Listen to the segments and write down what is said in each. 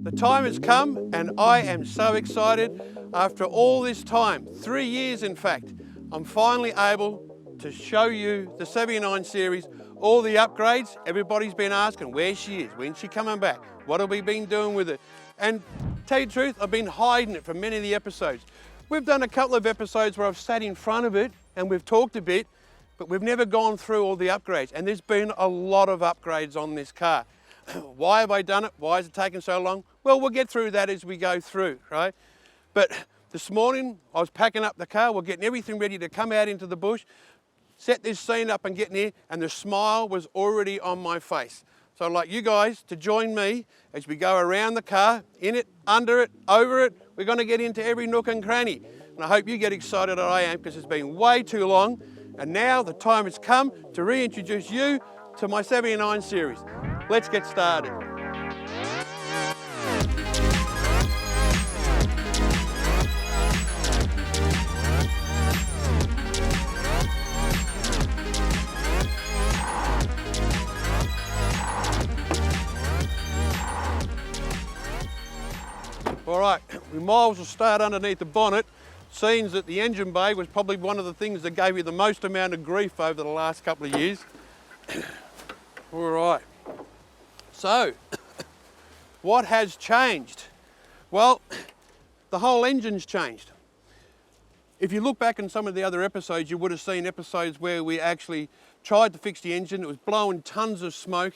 The time has come and I am so excited. After all this time, 3 years in fact, I'm finally able to show you the 79 series, all the upgrades. Everybody's been asking where she is, when's she coming back, what have we been doing with it? And tell you the truth, I've been hiding it from many of the episodes. We've done a couple of episodes where I've sat in front of it and we've talked a bit, but we've never gone through all the upgrades. And there's been a lot of upgrades on this car. Why have I done it? Why has it taken so long? Well, we'll get through that as we go through, right? But this morning, I was packing up the car, we're getting everything ready to come out into the bush, set this scene up and get near, and the smile was already on my face. So I'd like you guys to join me as we go around the car, in it, under it, over it. We're going to get into every nook and cranny. And I hope you get excited as I am, because it's been way too long. And now the time has come to reintroduce you to my 79 series. Let's get started. All right, we might as well start underneath the bonnet. Seems that the engine bay was probably one of the things that gave you the most amount of grief over the last couple of years. All right, so what has changed? Well, the whole engine's changed. If you look back in some of the other episodes, you would have seen episodes where we actually tried to fix the engine. It was blowing tons of smoke.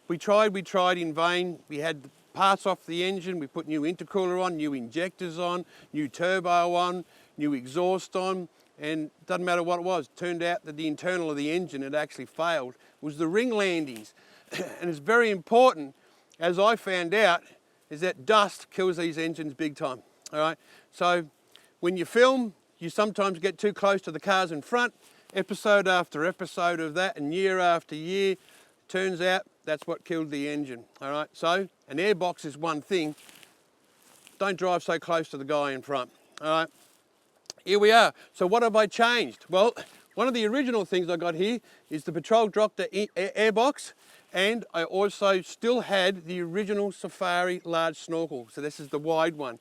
We tried in vain. We had parts off the engine, we put new intercooler on, new injectors on, new turbo on, new exhaust on, and doesn't matter what it was. It turned out that the internal of the engine had actually failed. It was the ring landings. And it's very important, as I found out, is that dust kills these engines big time, all right? So when you film, you sometimes get too close to the cars in front, episode after episode of that, and year after year. Turns out that's what killed the engine, all right? So an airbox is one thing. Don't drive so close to the guy in front, all right? Here we are. So what have I changed? Well, one of the original things I got here is the Patrol Doctor airbox, and I also still had the original Safari large snorkel. So this is the wide one.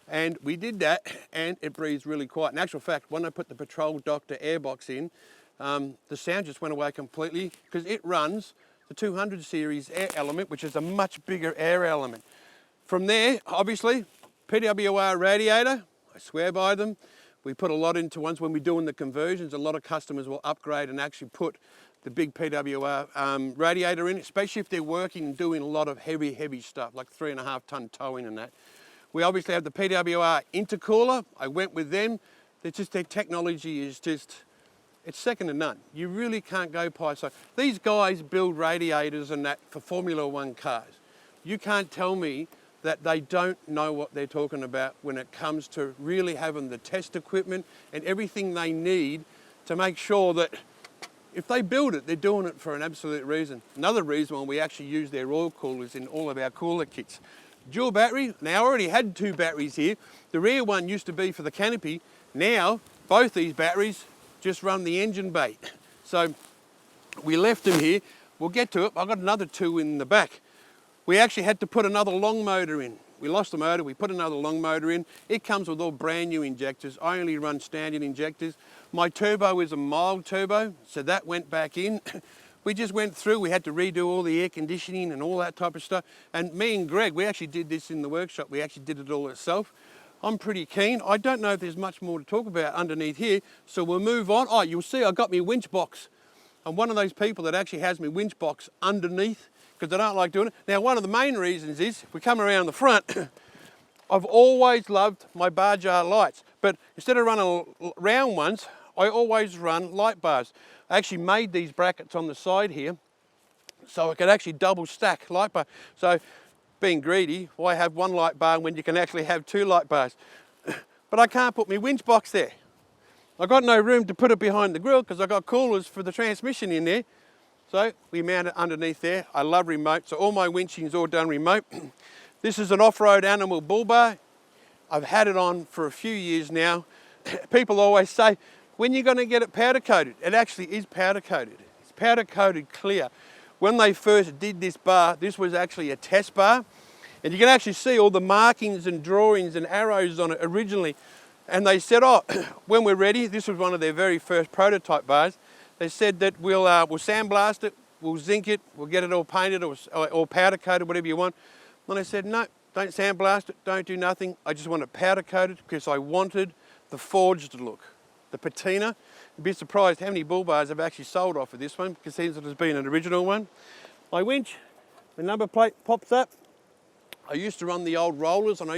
And we did that, and it breathes really quiet. In actual fact, when I put the Patrol Doctor airbox in, the sound just went away completely, because it runs the 200 series air element, which is a much bigger air element. From there, obviously, PWR radiator, I swear by them. We put a lot into ones when we're doing the conversions. A lot of customers will upgrade and actually put the big PWR radiator in, especially if they're working and doing a lot of heavy stuff, like 3.5 ton towing and that. We obviously have the PWR intercooler. I went with them. Their technology is just, it's second to none. You really can't go past. So these guys build radiators and that for Formula One cars. You can't tell me that they don't know what they're talking about when it comes to really having the test equipment and everything they need to make sure that if they build it, they're doing it for an absolute reason. Another reason why we actually use their oil coolers in all of our cooler kits. Dual battery. Now I already had 2 batteries here. The rear one used to be for the canopy. Now both these batteries just run the engine bay. So we left them here. We'll get to it. I've got another 2 in the back. We actually had to put another long motor in. We lost the motor, we put another long motor in. It comes with all brand new injectors. I only run standard injectors. My turbo is a mild turbo, so that went back in. We just went through, we had to redo all the air conditioning and all that type of stuff. And me and Greg, we actually did this in the workshop. We actually did it all ourselves. I'm pretty keen. I don't know if there's much more to talk about underneath here, so we'll move on. Oh, you'll see I got my winch box. I'm one of those people that actually has my winch box underneath because I don't like doing it. Now, one of the main reasons is, if we come around the front, I've always loved my bar jar lights, but instead of running round ones, I always run light bars. I actually made these brackets on the side here so I could actually double stack light bar. So being greedy, why have 1 light bar when you can actually have 2 light bars? But I can't put my winch box there. I've got no room to put it behind the grill because I've got coolers for the transmission in there. So we mount it underneath there. I love remote, so all my winching is all done remote. This is an off-road animal bull bar. I've had it on for a few years now. People always say, when are you going to get it powder coated? It actually is powder coated. It's powder coated clear. When they first did this bar, this was actually a test bar. And you can actually see all the markings and drawings and arrows on it originally. And they said, oh, when we're ready, this was one of their very first prototype bars, they said that we'll sandblast it, we'll zinc it, we'll get it all painted or powder coated, whatever you want. And I said, no, don't sandblast it, don't do nothing. I just want it powder coated because I wanted the forged look, the patina. You'd be surprised how many bull bars I've actually sold off of this one because since it has been an original one. I winch, the number plate pops up. I used to run the old rollers and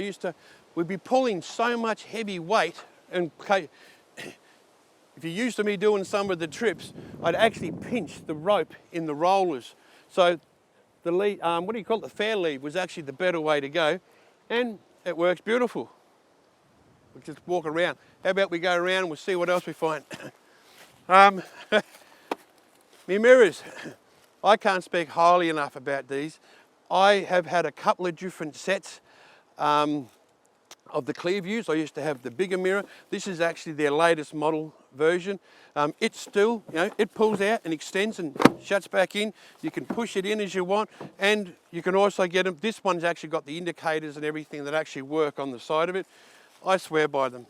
we'd be pulling so much heavy weight, and if you're used to me doing some of the trips, I'd actually pinch the rope in the rollers. So the lead, what do you call it, the fair lead was actually the better way to go, and it works beautiful. We'll just walk around. How about we go around and we'll see what else we find. Me mirrors. I can't speak highly enough about these. I have had a couple of different sets of the clear views. I used to have the bigger mirror. This is actually their latest model version. It's still, it pulls out and extends and shuts back in. You can push it in as you want, and you can also get them. This one's actually got the indicators and everything that actually work on the side of it. I swear by them.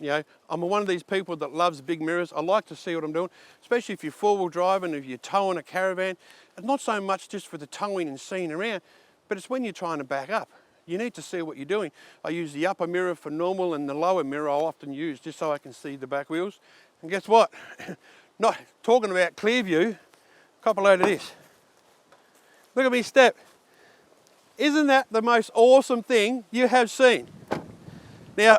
I'm one of these people that loves big mirrors. I like to see what I'm doing, especially if you're four-wheel driving, if you're towing a caravan. It's not so much just for the towing and seeing around, but it's when you're trying to back up. You need to see what you're doing. I use the upper mirror for normal, and the lower mirror I'll often use just so I can see the back wheels. And guess what? Not talking about clear view, cop a load of this. Look at me step. Isn't that the most awesome thing you have seen? Now,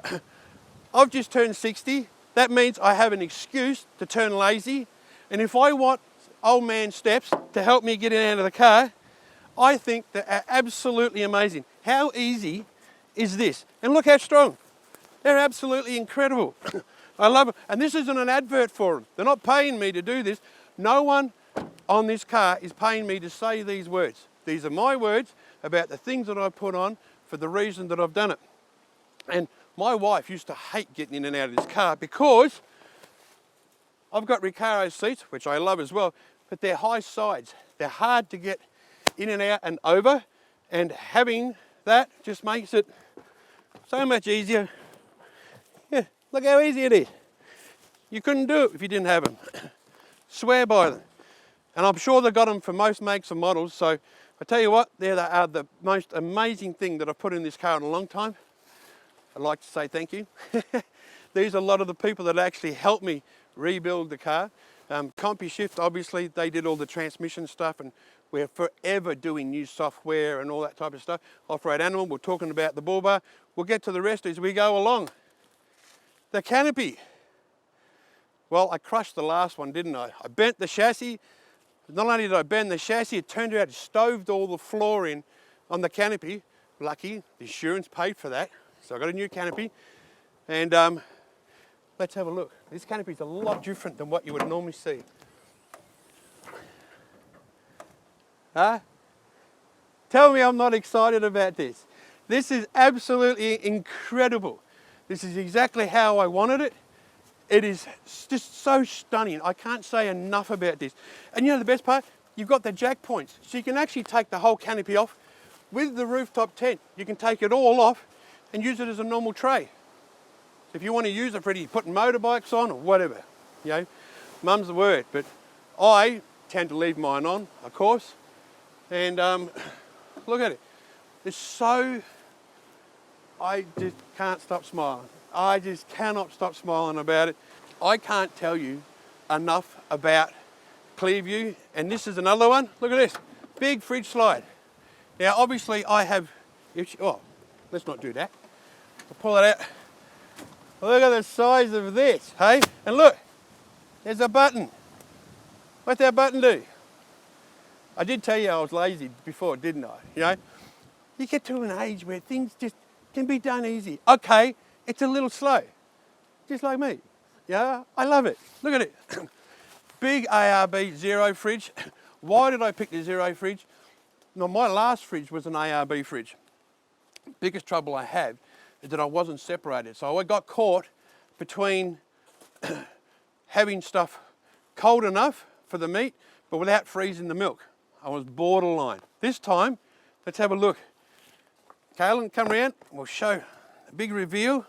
I've just turned 60. That means I have an excuse to turn lazy. And if I want old man steps to help me get in and out of the car, I think they're absolutely amazing. How easy is this? And look how strong. They're absolutely incredible. I love it. And this isn't an advert for them. They're not paying me to do this. No one on this car is paying me to say these words. These are my words about the things that I put on for the reason that I've done it. And my wife used to hate getting in and out of this car because I've got Recaro seats, which I love as well, but they're high sides. They're hard to get in and out and over, and having that just makes it so much easier. Yeah, look how easy it is. You couldn't do it if you didn't have them. Swear by them. And I'm sure they've got them for most makes and models, so I tell you what, they are the most amazing thing that I've put in this car in a long time. I'd like to say thank you. These are a lot of the people that actually helped me rebuild the car. CompuShift, obviously, they did all the transmission stuff, and we're forever doing new software and all that type of stuff. Off-road Animal, we're talking about the bull bar. We'll get to the rest as we go along. The canopy. Well, I crushed the last one, didn't I? I bent the chassis. Not only did I bend the chassis, it turned out it stoved all the floor in on the canopy. Lucky, the insurance paid for that. So I got a new canopy. And let's have a look. This canopy is a lot different than what you would normally see. Huh? Tell me I'm not excited about this. This is absolutely incredible. This is exactly how I wanted it. It is just so stunning. I can't say enough about this. And you know the best part? You've got the jack points. So you can actually take the whole canopy off with the rooftop tent. You can take it all off and use it as a normal tray. If you want to use it for putting motorbikes on or whatever, mum's the word. But I tend to leave mine on, of course. And look at it. It's so, I just can't stop smiling. I just cannot stop smiling about it. I can't tell you enough about Clearview. And this is another one. Look at this. Big fridge slide. Now, obviously, I have, let's not do that. I'll pull it out. Look at the size of this, hey? And look, there's a button. What's that button do? I did tell you I was lazy before, didn't I? You get to an age where things just can be done easy. Okay, it's a little slow, just like me. Yeah, I love it. Look at it. Big ARB zero fridge. Why did I pick the zero fridge? Now, my last fridge was an ARB fridge. Biggest trouble I had is that I wasn't separated. So I got caught between having stuff cold enough for the meat, but without freezing the milk. I was borderline. This time, let's have a look. Kaylin, come around. We'll show a big reveal.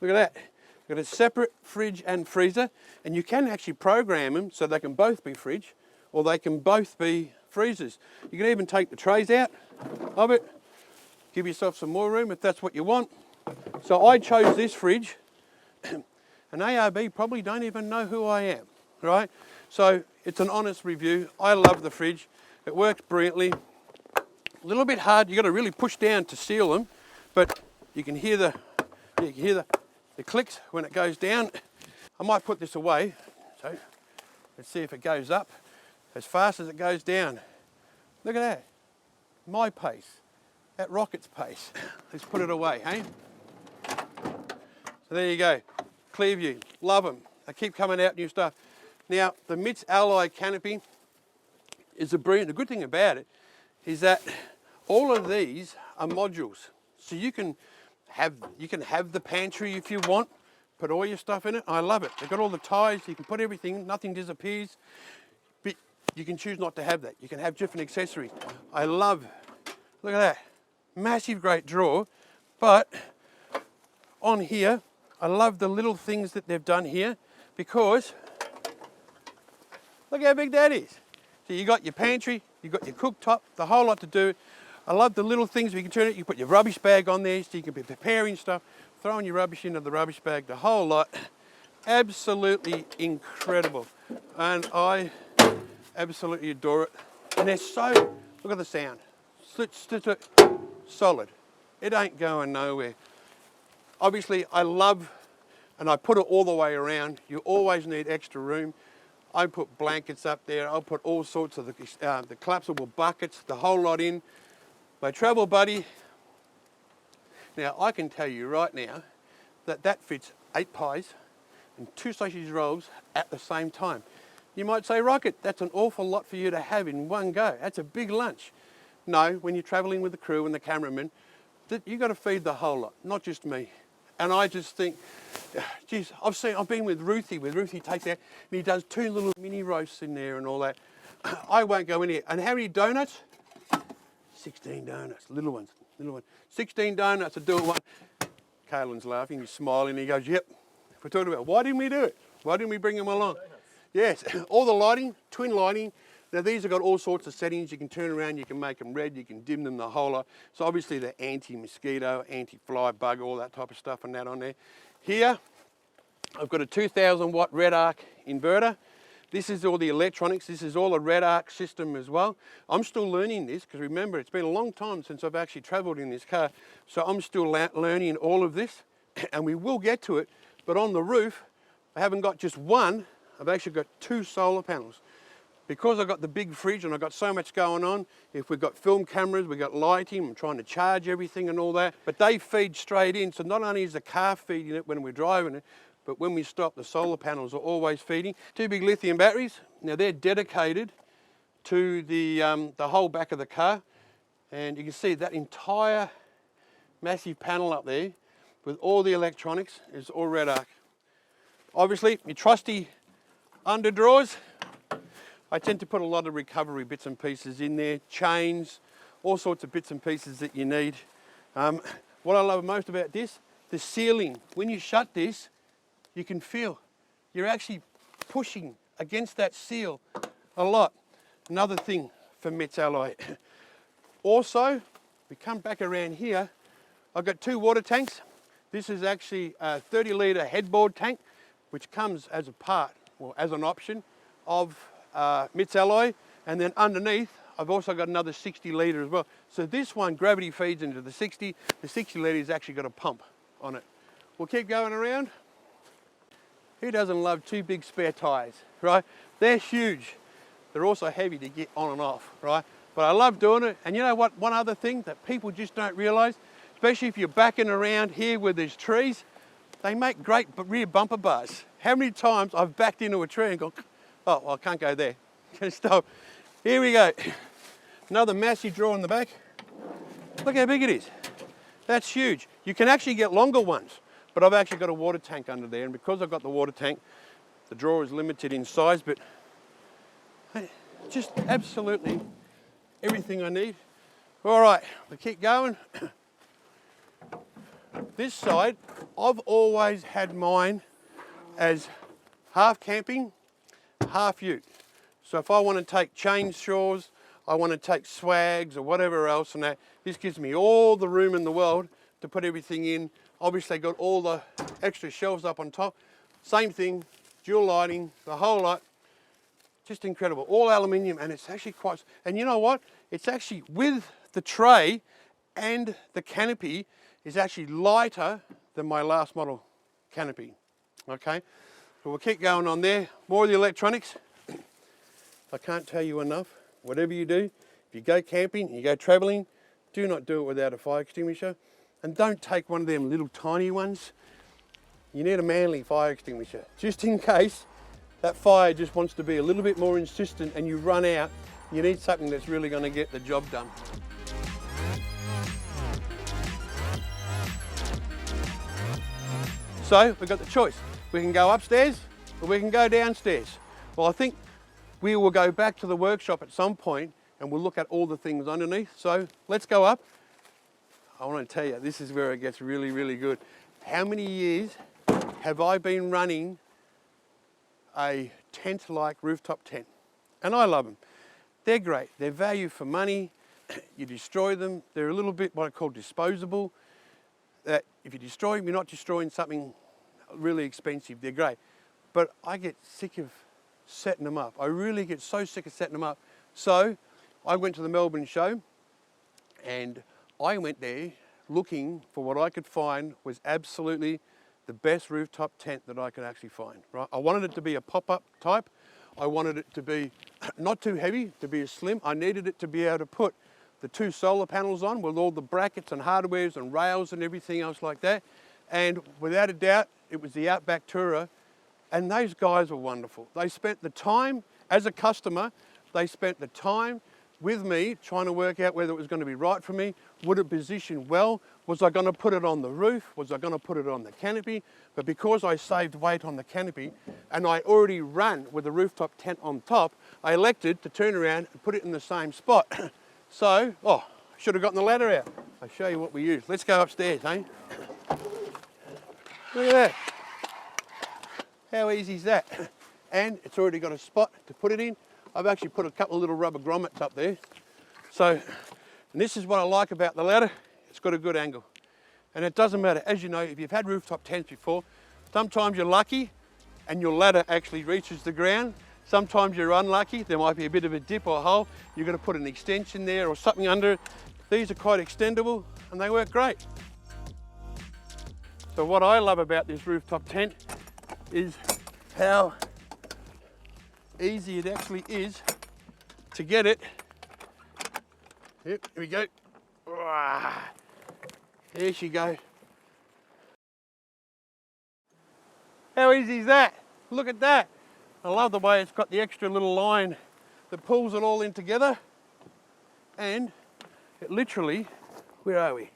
Look at that. We've got a separate fridge and freezer, and you can actually program them so they can both be fridge or they can both be freezers. You can even take the trays out of it, give yourself some more room if that's what you want. So I chose this fridge, and ARB probably don't even know who I am, right? So it's an honest review. I love the fridge. It works brilliantly. A little bit hard. You've got to really push down to seal them, but you can hear the clicks when it goes down. I might put this away, so let's see if it goes up as fast as it goes down. Look at that. My pace. That rocket's pace. Let's put it away, hey? So there you go. Clearview. Love them. They keep coming out new stuff. Now, the MITS Alloy canopy is the good thing about it is that all of these are modules. So you can have the pantry if you want, put all your stuff in it. I love it. They've got all the ties, you can put everything, nothing disappears. But you can choose not to have that. You can have different accessories. I love, look at that, massive great drawer. But on here, I love the little things that they've done here because look how big that is. So you got your pantry, you got your cooktop, the whole lot to do. I love the little things where you can turn it, you put your rubbish bag on there so you can be preparing stuff, throwing your rubbish into the rubbish bag, the whole lot. Absolutely incredible. And I absolutely adore it. And they're so, look at the sound. Solid. It ain't going nowhere. Obviously I love, and I put it all the way around. You always need extra room. I put blankets up there. I'll put all sorts of the collapsible buckets, the whole lot in. My travel buddy. Now I can tell you right now that fits 8 pies and 2 sausage rolls at the same time. You might say, Rocket, that's an awful lot for you to have in one go. That's a big lunch. No, when you're traveling with the crew and the cameraman, you've got to feed the whole lot, not just me. And I just think, geez, I've been with Ruthie, where Ruthie takes out and he does 2 little mini roasts in there and all that. I won't go in here. And how many donuts? 16 donuts, little ones. 16 donuts to do it one. Kaylin's laughing, he's smiling, he goes, yep. We're talking about, why didn't we do it? Why didn't we bring them along? Yes, all the lighting, twin lighting. Now these have got all sorts of settings. You can turn around, you can make them red, you can dim them, the whole lot. So obviously they're anti-mosquito, anti-fly, bug, all that type of stuff and that on there. Here, I've got a 2000 watt red arc inverter. This is all the electronics. This is all a red arc system as well. I'm still learning this because remember, it's been a long time since I've actually traveled in this car. So I'm still learning all of this and we will get to it. But on the roof, I haven't got just one, I've actually got 2 solar panels. Because I've got the big fridge and I've got so much going on, if we've got film cameras, we've got lighting, I'm trying to charge everything and all that, but they feed straight in. So not only is the car feeding it when we're driving it, but when we stop, the solar panels are always feeding. 2 big lithium batteries. Now they're dedicated to the whole back of the car. And you can see that entire massive panel up there with all the electronics is all red arc. Obviously, your trusty under drawers. I tend to put a lot of recovery bits and pieces in there, chains, all sorts of bits and pieces that you need. What I love most about this, the sealing. When you shut this, you can feel you're actually pushing against that seal a lot. Another thing for MITS Alloy. Also, we come back around here, I've got 2 water tanks. This is actually a 30 litre headboard tank, which comes as a part, or as an option of MITS Alloy. And then underneath, I've also got another 60 litre as well. So this one gravity feeds into the 60. The 60 litre has actually got a pump on it. We'll keep going around. Who doesn't love 2 big spare tyres, right? They're huge. They're also heavy to get on and off, right? But I love doing it. And you know what? One other thing that people just don't realise, especially if you're backing around here where there's trees, they make great rear bumper bars. How many times I've backed into a tree and gone, oh, well, I can't go there. Can stop. Here we go. Another massive drawer in the back. Look how big it is. That's huge. You can actually get longer ones. But I've actually got a water tank under there, and because I've got the water tank, the drawer is limited in size, but just absolutely everything I need. All right, we keep going. This side, I've always had mine as half camping, half ute. So if I want to take chainsaws, I want to take swags or whatever else, and that, this gives me all the room in the world to put everything in. Obviously got all the extra shelves up on top. Same thing, dual lighting, the whole lot. Just incredible, all aluminium, and it's actually quite, and you know what? It's actually with the tray and the canopy is actually lighter than my last model canopy, okay? So we'll keep going on there. More of the electronics. I can't tell you enough, whatever you do, if you go camping, you go traveling, do not do it without a fire extinguisher. And don't take one of them little tiny ones. You need a manly fire extinguisher, just in case that fire just wants to be a little bit more insistent and you run out. You need something that's really going to get the job done. So we've got the choice. We can go upstairs or we can go downstairs. Well, I think we will go back to the workshop at some point and we'll look at all the things underneath. So let's go up. I want to tell you, this is where it gets really, really good. How many years have I been running a tent-like rooftop tent? And I love them. They're great. They're value for money. You destroy them. They're a little bit what I call disposable. That if you destroy them, you're not destroying something really expensive. They're great. But I get sick of setting them up. I really get so sick of setting them up. So I went to the Melbourne show and I went there looking for what I could find was absolutely the best rooftop tent that I could actually find, right? I wanted it to be a pop-up type. I wanted it to be not too heavy, to be slim. I needed it to be able to put the 2 solar panels on with all the brackets and hardwares and rails and everything else like that. And without a doubt, it was the Outback Tourer. And those guys were wonderful. They spent the time, as a customer, they spent the time with me trying to work out whether it was going to be right for me. Would it position well? Was I going to put it on the roof? Was I going to put it on the canopy? But because I saved weight on the canopy and I already ran with the rooftop tent on top, I elected to turn around and put it in the same spot. So, I should have gotten the ladder out. I'll show you what we use. Let's go upstairs, eh? Look at that. How easy is that? And it's already got a spot to put it in. I've actually put a couple of little rubber grommets up there. So, and this is what I like about the ladder. It's got a good angle. And it doesn't matter, as you know, if you've had rooftop tents before, sometimes you're lucky and your ladder actually reaches the ground. Sometimes you're unlucky, there might be a bit of a dip or a hole. You're going to put an extension there or something under it. These are quite extendable and they work great. So what I love about this rooftop tent is how easy it actually is to get it. Yep, here we go. There she goes. How easy is that? Look at that. I love the way it's got the extra little line that pulls it all in together. And it literally, where are we?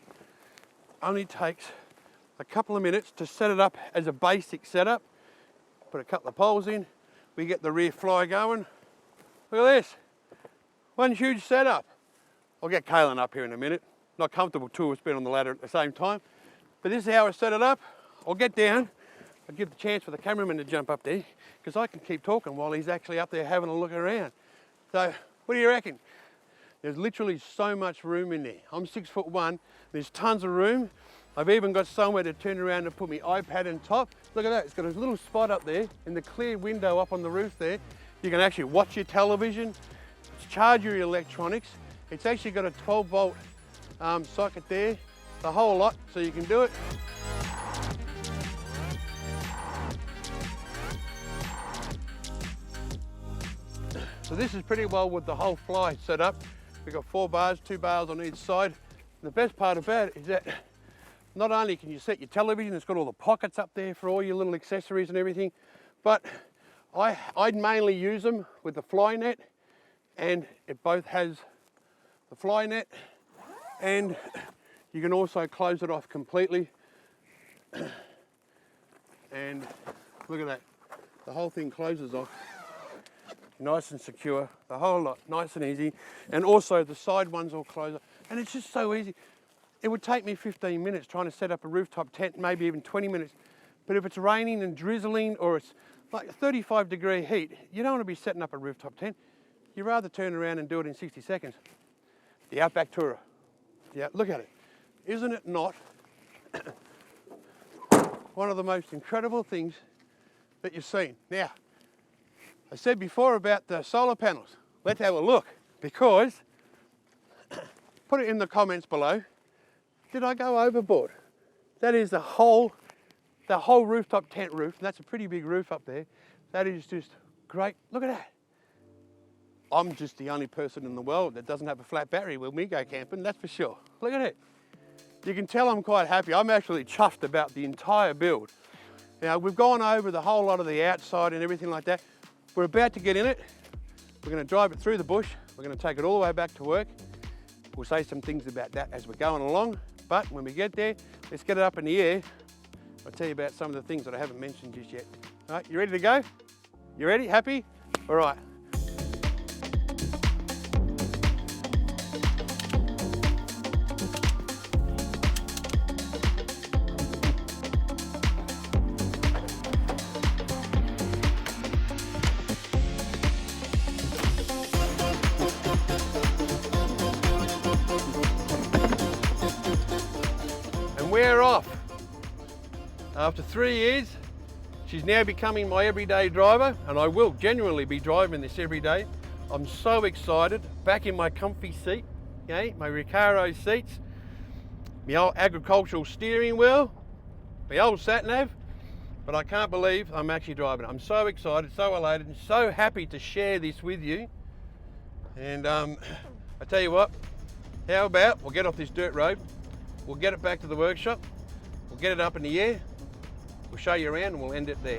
Only takes a couple of minutes to set it up as a basic setup. Put a couple of poles in. We get the rear fly going. Look at this. One huge setup. I'll get Kaylin up here in a minute. Not comfortable two of us being on the ladder at the same time. But this is how I set it up. I'll get down. I'll give the chance for the cameraman to jump up there because I can keep talking while he's actually up there having a look around. So what do you reckon? There's literally so much room in there. I'm 6'1", there's tons of room. I've even got somewhere to turn around and put my iPad on top. Look at that, it's got a little spot up there in the clear window up on the roof there. You can actually watch your television, charge your electronics. It's actually got a 12-volt socket there, the whole lot, so you can do it. So this is pretty well with the whole fly set up. We've got 4 bars, 2 bars on each side. And the best part about it is that not only can you set your television, it's got all the pockets up there for all your little accessories and everything, but I'd mainly use them with the fly net, and it both has the fly net and you can also close it off completely. And look at that, the whole thing closes off. Nice and secure, the whole lot, nice and easy. And also the side ones all close up. And it's just so easy. it would take me 15 minutes trying to set up a rooftop tent, maybe even 20 minutes. But if it's raining and drizzling or it's like 35-degree heat, you don't want to be setting up a rooftop tent. You'd rather turn around and do it in 60 seconds. The Outback Tourer. Yeah, look at it. Isn't it not one of the most incredible things that you've seen? Now, I said before about the solar panels. Let's have a look, because, put it in the comments below, did I go overboard? That is the whole rooftop tent roof, and that's a pretty big roof up there. That is just great. Look at that. I'm just the only person in the world that doesn't have a flat battery when we go camping, that's for sure. Look at it. You can tell I'm quite happy. I'm actually chuffed about the entire build. Now, we've gone over the whole lot of the outside and everything like that. We're about to get in it. We're going to drive it through the bush. We're going to take it all the way back to work. We'll say some things about that as we're going along. But when we get there, let's get it up in the air. I'll tell you about some of the things that I haven't mentioned just yet. All right, you ready to go? You ready? Happy? All right. We're off. After 3 years, she's now becoming my everyday driver, and I will genuinely be driving this every day. I'm so excited, back in my comfy seat, okay, my Recaro seats, my old agricultural steering wheel, my old sat-nav, but I can't believe I'm actually driving it. I'm so excited, so elated, and so happy to share this with you. And I tell you what, how about we'll get off this dirt road, we'll get it back to the workshop, we'll get it up in the air, we'll show you around and we'll end it there.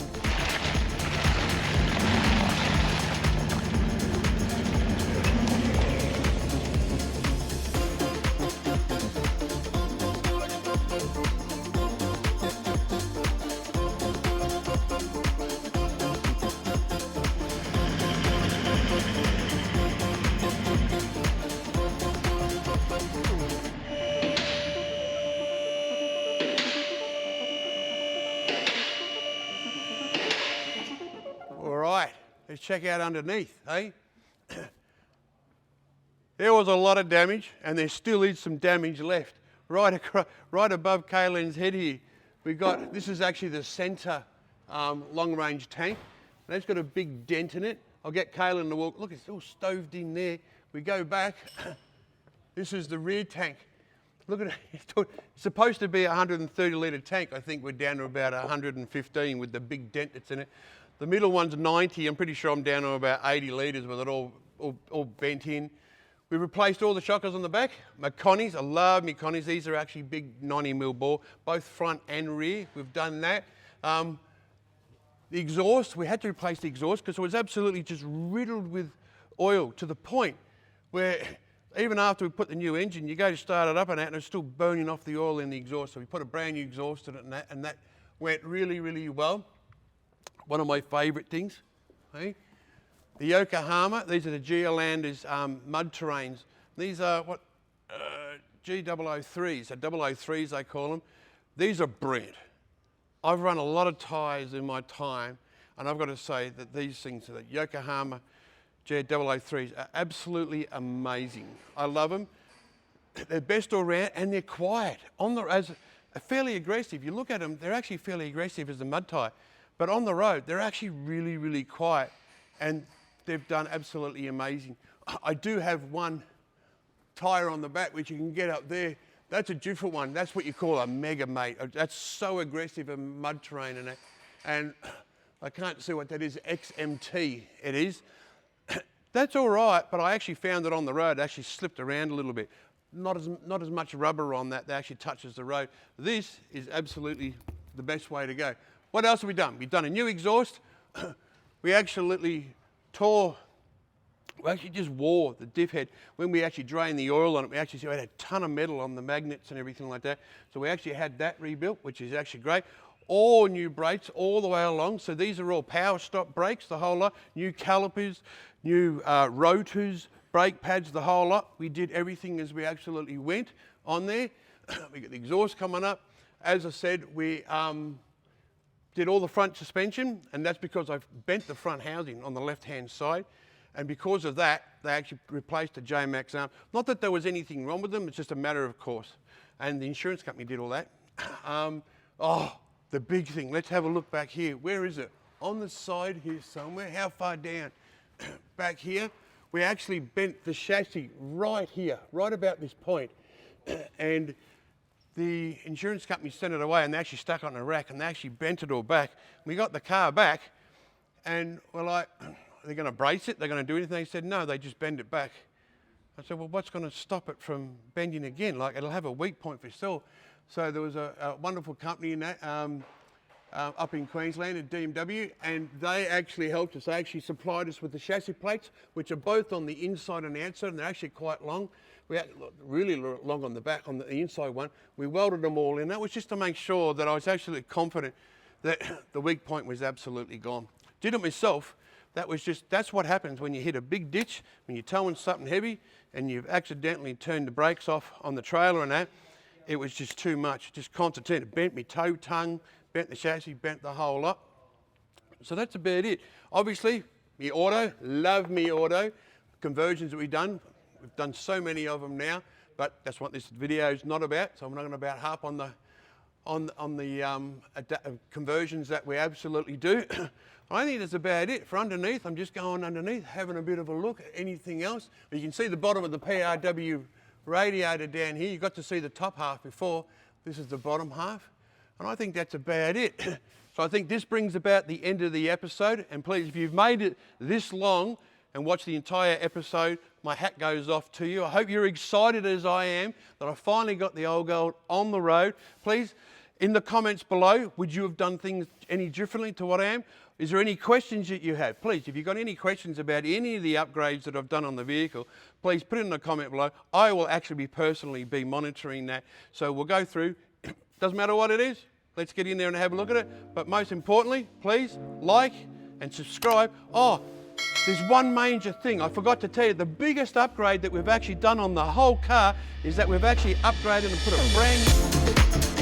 Let's check out underneath, eh? There was a lot of damage, and there still is some damage left. Right above Kaylin's head here, we got, this is actually the centre long-range tank. And it's got a big dent in it. I'll get Kaylin to walk. Look, it's all stoved in there. We go back. This is the rear tank. Look at it. It's supposed to be a 130-litre tank. I think we're down to about 115 with the big dent that's in it. The middle one's 90. I'm pretty sure I'm down to about 80 litres with it all bent in. We replaced all the shockers on the back. My Connies, I love my Connies. These are actually big 90mm bore, both front and rear. We've done that. The exhaust, we had to replace the exhaust because it was absolutely just riddled with oil to the point where even after we put the new engine, you go to start it up and it's still burning off the oil in the exhaust. So we put a brand new exhaust in it and that went really, really well. One of my favourite things, eh? The Yokohama, these are the Geolanders mud terrains. These are what, G003s, so 003s they call them. These are brilliant. I've run a lot of tyres in my time, and I've got to say that these things, the Yokohama G003s, are absolutely amazing. I love them. They're best all round, and they're quiet. Fairly aggressive. You look at them, they're actually fairly aggressive as a mud tyre. But on the road, they're actually really, really quiet, and they've done absolutely amazing. I do have one tyre on the back, which you can get up there. That's a different one. That's what you call a mega mate. That's so aggressive a mud terrain in it. And I can't see what that is, XMT it is. That's all right, but I actually found that on the road, it actually slipped around a little bit. Not as much rubber on that actually touches the road. This is absolutely the best way to go. What else have we done? We've done a new exhaust. We actually just wore the diff head. When we actually drained the oil on it, we had a ton of metal on the magnets and everything like that. So we actually had that rebuilt, which is actually great. All new brakes all the way along. So these are all power stop brakes, the whole lot. New calipers, new rotors, brake pads, the whole lot. We did everything as we absolutely went on there. We got the exhaust coming up. As I said, we did all the front suspension, and that's because I've bent the front housing on the left-hand side. And because of that, they actually replaced the J-Max arm. Not that there was anything wrong with them, it's just a matter of course. And the insurance company did all that. Oh, the big thing. Let's have a look back here. Where is it? On the side here somewhere. How far down? Back here. We actually bent the chassis right here, right about this point. And the insurance company sent it away, and they actually stuck it on a rack, and they actually bent it all back. We got the car back, and we're like, are they going to brace it? They're going to do anything? They said, no, they just bend it back. I said, well, what's going to stop it from bending again? Like, it'll have a weak point for itself. So there was a wonderful company in that, up in Queensland at DMW, and they actually helped us. They actually supplied us with the chassis plates, which are both on the inside and the outside, and they're actually quite long. We had really long on the back, on the inside one. We welded them all in. That was just to make sure that I was absolutely confident that the weak point was absolutely gone. Did it myself. That's what happens when you hit a big ditch, when you're towing something heavy and you've accidentally turned the brakes off on the trailer and that. It was just too much, just constant. It bent my toe tongue, bent the chassis, bent the whole lot. So that's about it. Obviously, me auto, love me auto. Conversions that we've done so many of them now, but that's what this video is not about. So I'm not going to harp on the conversions that we absolutely do. I think that's about it. For underneath, I'm just going underneath, having a bit of a look at anything else. You can see the bottom of the PRW radiator down here. You got to see the top half before. This is the bottom half. And I think that's about it. So I think this brings about the end of the episode. And please, if you've made it this long and watched the entire episode, my hat goes off to you. I hope you're excited as I am that I finally got the old gold on the road. Please, in the comments below, would you have done things any differently to what I am? Is there any questions that you have? Please, if you've got any questions about any of the upgrades that I've done on the vehicle, please put it in the comment below. I will actually personally be monitoring that. So we'll go through. Doesn't matter what it is. Let's get in there and have a look at it. But most importantly, please like and subscribe. Oh, there's one major thing I forgot to tell you. The biggest upgrade that we've actually done on the whole car is that we've actually upgraded and put a brand new